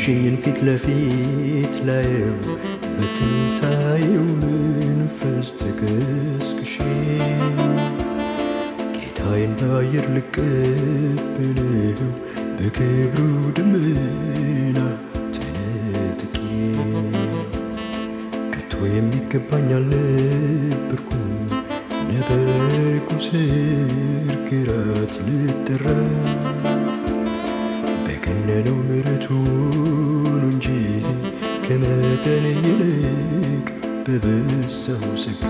ያየሽኝን ፊት ለፊት ላየው በትንሣኤው መንፈስ ተቀስቅሼ ጌታዬን በአየር ልቀበለው በክብሩ ደመና ተነጥቄ ከቶ የሚገባኝ አልነበርኩም ለበጉ ሰርግ ራት ልጠራ በገነነው ምሕረቱ ነው እንጂ ከመጠን ይልቅ በበዛው ጸጋ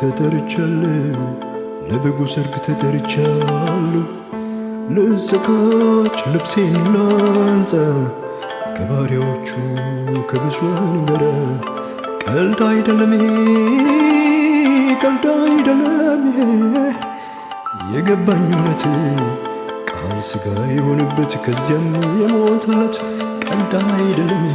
ተጠርቻለሁ ለበጉ ሰርግ ተጠርቻለሁ ልዘጋጅ ልብሴን ላንጻ ከባሪያዎቹ ከብዙኃን ጋር ቀልድ አይደለም የገባኝ እውነት ቃል ሥጋ የሆነበት ከዚያም የሞተለት ቀልድ አይደለም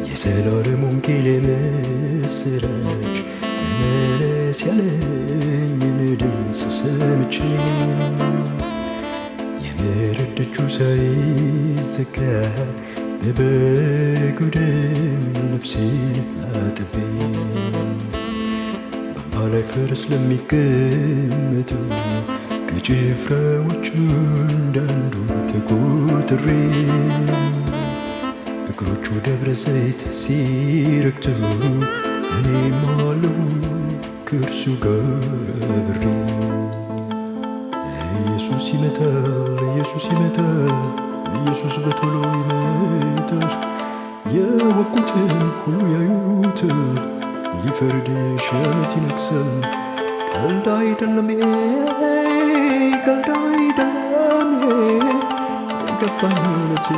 የዘላለም ወንጌል የምስራች ተመለስ ያለኝን ድምፅ ሰምቼ የምሕረት ደጁ ሳይዘጋ በበጉ ደም ልብሴን አጥቤ በአምባ ላይ ፈረስ ለሚቀመጠው ከጭፍራዎቹ እንዳንዱ ተቆጥሬ እግሮቹ ደብረ ዘይት ሲረግጡ እኔም አለሁ ከእርሱ ጋር አብሬ ኢየሱስ ይመጣል ኢየሱስ በቶሎ ይመጣል የወጉትን ሁሉ ያዩታል ሊፈርድ ሺህ ዓመት ይነግሣል ቀልድ አይደለም የገባኝ እውነት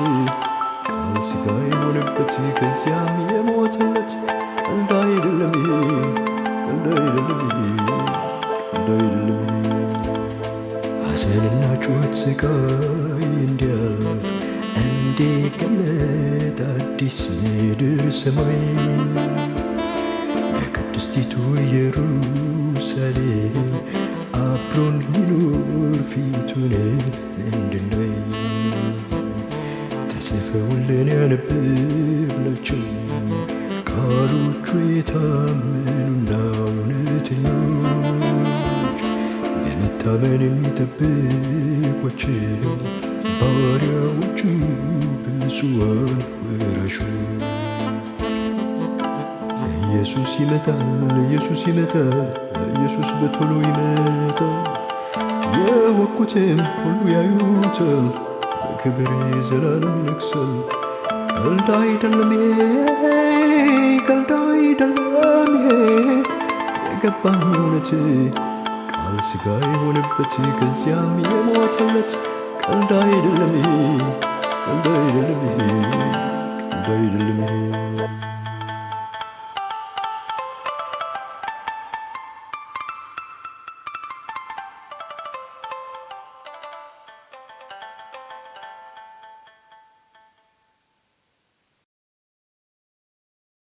ቃል ሥጋ የሆነበት ከዚያም የሞተለት ቀልድ አይደለም ሐዘንና ጩኸት ስቃይ እንዲያልፍ እንዲገለጥ አዲስ ምድር ሰማይ በቅድስቲቱ ኢየሩሳሌም አብሮን ሊኖር ፊቱን እንድናይ ተጽፈውልን ያነበብናቸው ቃሎቹ የታመኑና እውነተኞች በመታመን የሚጠብቋቸው ባሪያዎቹ ብፁዓን ወራሾች ኢየሱስ ይመጣል ኢየሱስ በቶሎ ይመጣል የወጉትም ሁሉ ያዩታል በክብር ዘላለም ይነግሣል ቀልድ አይደለም የገባኝ እውነት ቃል ሥጋ የሆነበት ከዚያም የሞተለት ቀልድ አይደለም